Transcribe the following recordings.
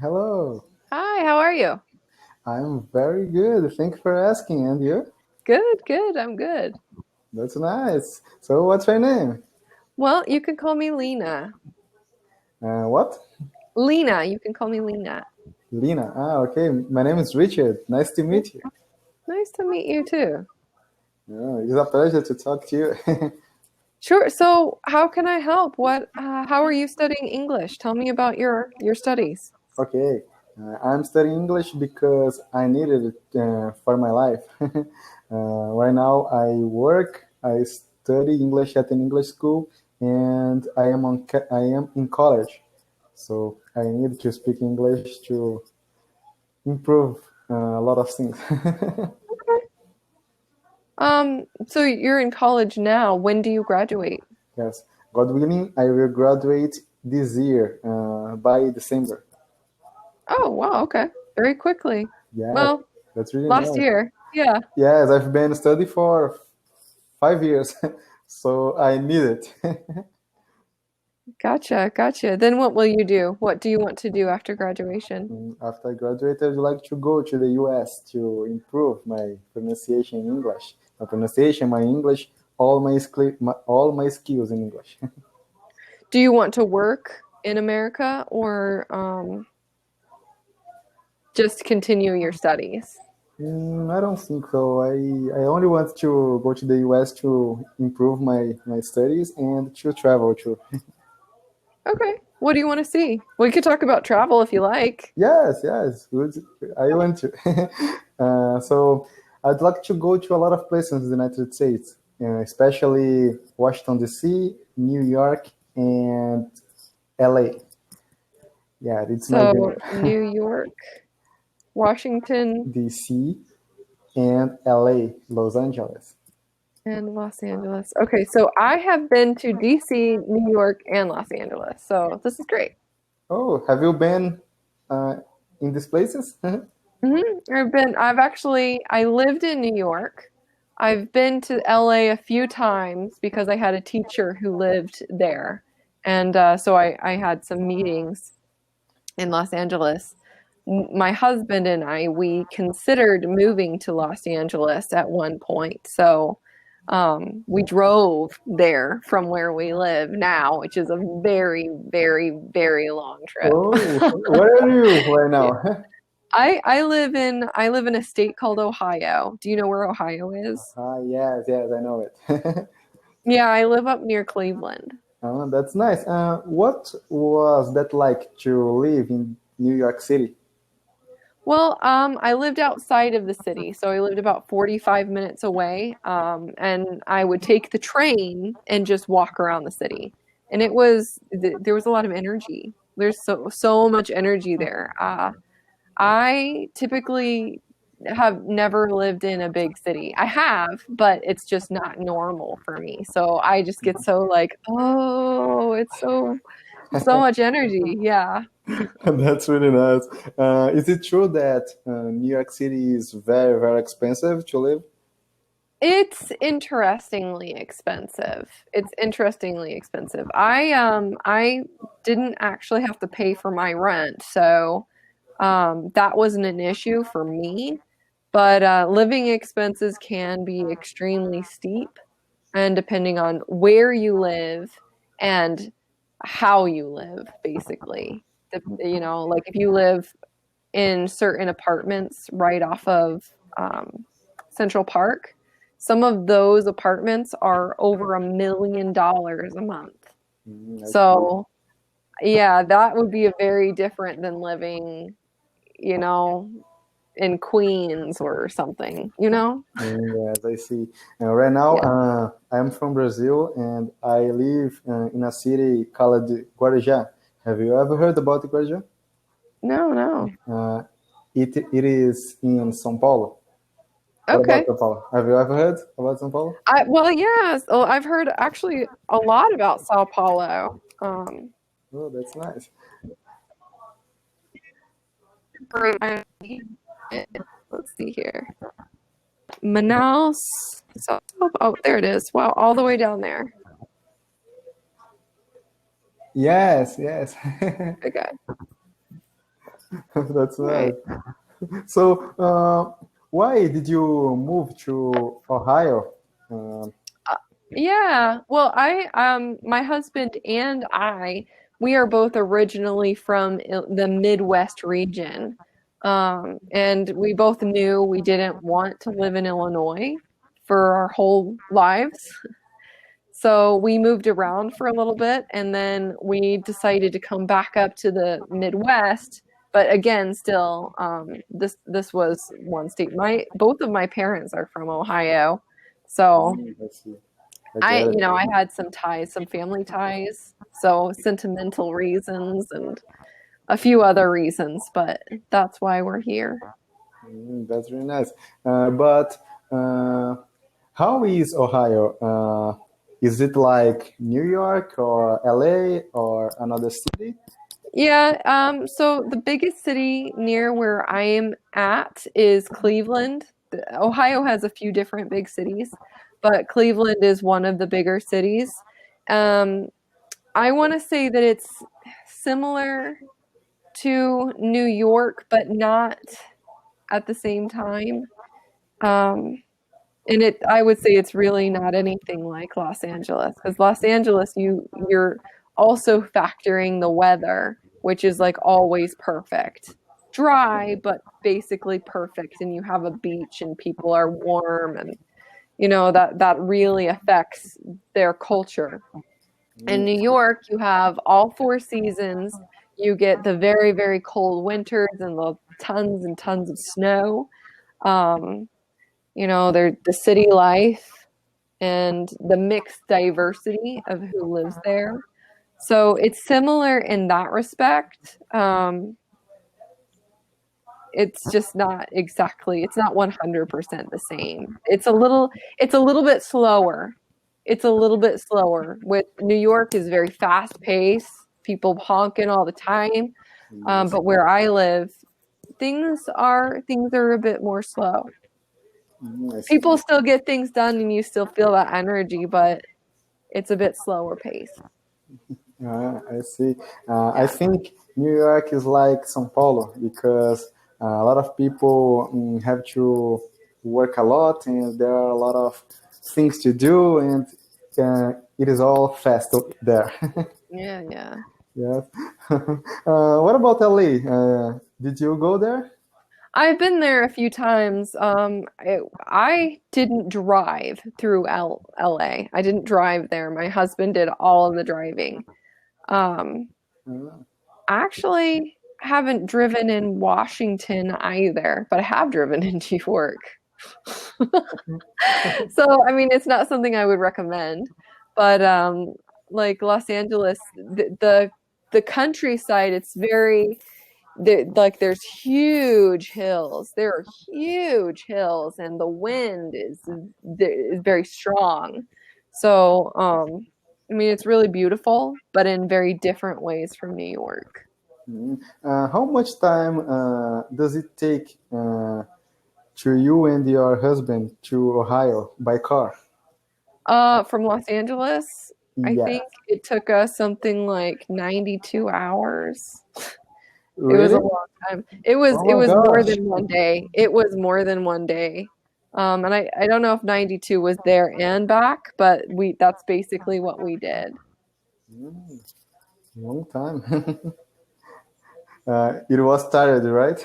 Hello. Hi, how are you? I'm very good. Thank you for asking. And you? Good, good. I'm good. That's nice. So, what's your name? Well, you can call me Lena. What? Lena, you can call me Lena. Lina. Okay. My name is Richard. Nice to Yeah, meet you. nice to meet you too. It's a pleasure to talk to you. Sure. So, how can I help? How are you studying English? Tell me about your studies. Okay. I'm studying English because I needed it for my life. Right now, I work. I study English at an English school, and I am in college. So I need to speak English to improve a lot of things. Okay. So you're in college now. When do you graduate? Yes, God willing, I will graduate this year by December. Oh, wow, okay. Very quickly. Yes, Well, that's really last nice. year. Yeah. Yes, I've been studying for 5 years, so I need it. Gotcha, gotcha. Then what will you do? What do you want to do after graduation? After I graduate, I'd like to go to the US to improve my pronunciation in English. My pronunciation, my English, all my skills in English. Do you want to work in America or just continue your studies? I don't think so. I only want to go to the US to improve my studies and to travel too. Okay. What do you want to see? We could talk about travel if you like. Yes, yes, good. I want to. So I'd like to go to a lot of places in the United States, especially Washington D.C., New York, and LA. Yeah, it's my So, dream. New York, Washington, D.C. and LA, Los Angeles. and Los Angeles. Okay, so I have been to DC, New York, and Los Angeles. So, this is great. Oh, have you been uh, in these places? I lived in New York. I've been to LA a few times because I had a teacher who lived there. And so I had some meetings in Los Angeles. My husband and I, we considered moving to Los Angeles at one point. So we drove there from where we live now, which is a very, very, very long trip. Oh, where are you right now? I live in a state called Ohio. Do you know where Ohio is? Yes, yes, I know it. Yeah, I live up near Cleveland. That's nice. What was that like to live in New York City? Well, I lived outside of the city, so I lived about 45 minutes away, and I would take the train and just walk around the city. And there was a lot of energy. There's so much energy there. I typically have never lived in a big city. I have, but it's just not normal for me. So I just get so like, oh, it's so much energy. Yeah. That's really nice. Is it true that New York City is very, very expensive to live? It's interestingly expensive. It's interestingly expensive. I didn't actually have to pay for my rent, so that wasn't an issue for me. But living expenses can be extremely steep, and depending on where you live and how you live, basically. Like if you live in certain apartments right off of Central Park, some of those apartments are over $1 million a month. I see. So, yeah, that would be a very different than living, you know, in Queens or something, you know? Yes, I see. Right now, Yeah. I am from Brazil and I live in a city called Guarujá. Have you ever heard about Guarujá? No, no. Uh, it is in São Paulo. What about Okay. São Paulo? Have you ever heard about São Paulo? Well, yeah. So I've heard actually a lot about Sao Paulo. Oh, that's nice. I- let's see here. Manaus. Oh, there it is. Wow, all the way down there. Yes, yes. Okay. That's Right. nice. So, why did you move to Ohio? Um, Yeah. Well, my husband and we are both originally from the Midwest region. And we both knew we didn't want to live in Illinois for our whole lives. So we moved around for a little bit and then we decided to come back up to the Midwest. But again, still, this was one state. My both of my parents are from Ohio. So I see. I get it. I had some ties, some family ties, so sentimental reasons and a few other reasons, but that's why we're here. That's really nice. But how is Ohio? Is it like New York or LA or another city? Yeah, so the biggest city near where I am at is Cleveland. Ohio has a few different big cities, but Cleveland is one of the bigger cities. Um, I want to say that it's similar to New York, but not at the same time. Um, and I would say it's really not anything like Los Angeles because Los Angeles, you're also factoring the weather, which is like always perfect, dry but basically perfect, and you have a beach and people are warm, and that really affects their culture. In New York, you have all four seasons. You get the very, very cold winters and the tons and tons of snow. Um, they're the city life and the mixed diversity of who lives there. So it's similar in that respect. It's just not exactly, it's not 100% the same. It's a little bit slower. It's a little bit slower. With New York is very fast paced, people honking all the time. Yes. But where I live, things are a bit more slow. I People see. still get things done and you still feel that energy, but it's a bit slower pace. I see. I Yeah. think New York is like São Paulo because a lot of people have to work a lot, and there are a lot of things to do, and it is all fast there. Yeah, yeah. Yes. What about LA? Did you go there? I've been there a few times. I didn't drive through LA. I didn't drive there. My husband did all of the driving. Um, Uh, I actually haven't driven in Washington either, but I have driven in New York. So, I mean, it's not something I would recommend, but like Los Angeles, the countryside, it's very like there's huge hills. There are huge hills, and the wind is very strong. So, I mean, it's really beautiful, but in very different ways from New York. how much time does it take to you and your husband to Ohio by car? From Los Angeles, I Yeah. think it took us something like 92 hours. It was a Really? long time. Oh It my was more gosh. than one day. It was more than one day. And I don't know if 92 was there and back, but that's basically what we did. Long time. It was tired, right?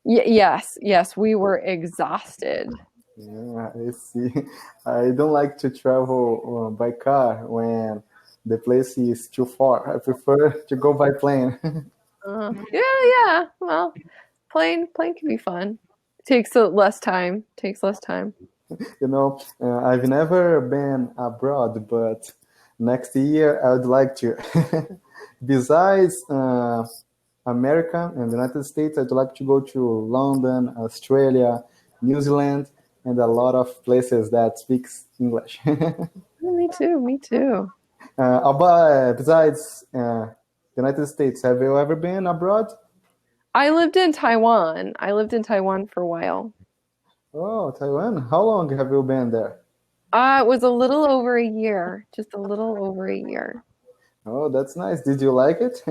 Yes, yes, we were exhausted. Yeah, I see. I don't like to travel by car when the place is too far. I prefer to go by plane. Yeah, yeah. Well, plane can be fun. Takes less time. Takes less time. I've never been abroad, but next year I would like to. Besides America and the United States, I'd like to go to London, Australia, New Zealand, and a lot of places that speaks English. Oh, me too. Me too. Besides the United States, have you ever been abroad? I lived in Taiwan. I lived in Taiwan for a while. Oh, Taiwan. How long have you been there? It was a little over a year, just a little over a year. Oh, that's nice. Did you like it?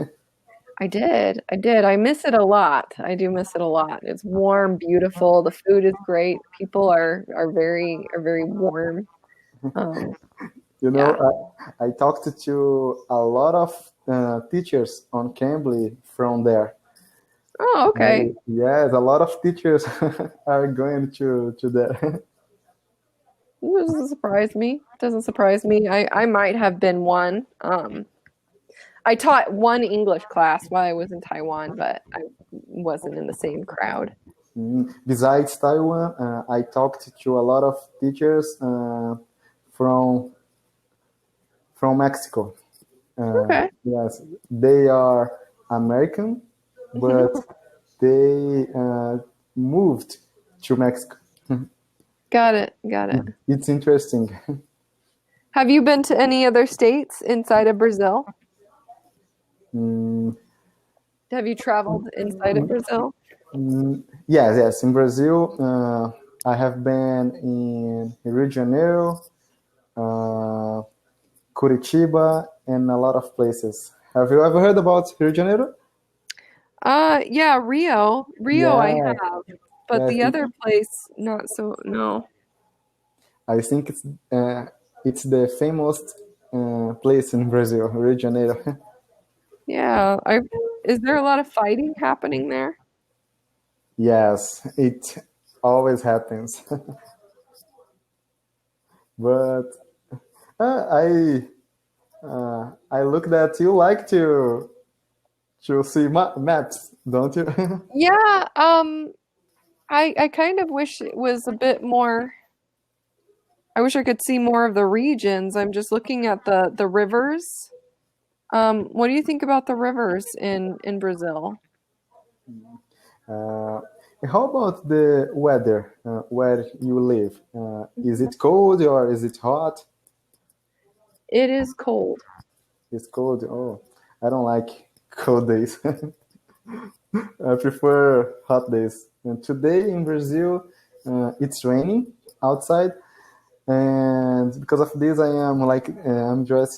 I did. I did. I miss it a lot. I do miss it a lot. It's warm, beautiful. The food is great. People are very warm. Um, You know, yeah. I talked to a lot of teachers on Cambly from there. Oh, okay. Yes, a lot of teachers are going to there. It doesn't surprise me. Doesn't surprise me. I might have been one. I taught one English class while I was in Taiwan, but I wasn't in the same crowd. Besides Taiwan, I talked to a lot of teachers from from Mexico. Okay. Yes, they are American, but they moved to Mexico. Got it. Got it. It's interesting. Have you been to any other states inside of Brazil? Mm, Have you traveled inside of Brazil? yes, yes. In Brazil, I have been in Rio de Janeiro, uh, Curitiba, and a lot of places. Have you ever heard about Rio de Janeiro? Yeah, Rio. Rio I Yeah, have, but yes. the other place not so no. I think it's the famous place in Brazil, Rio de Janeiro. Yeah, I is there a lot of fighting happening there? Yes, it always happens. But I look that you like to see maps, don't you? Yeah, I kind of wish it was a bit more. I wish I could see more of the regions. I'm just looking at the rivers. What do you think about the rivers in Brazil? uh, how about the weather where you live? Is it cold or is it hot? It is cold. It's cold. Oh, I don't like cold days. I prefer hot days. And today in Brazil, it's raining outside, and because of this, I am like I'm dressing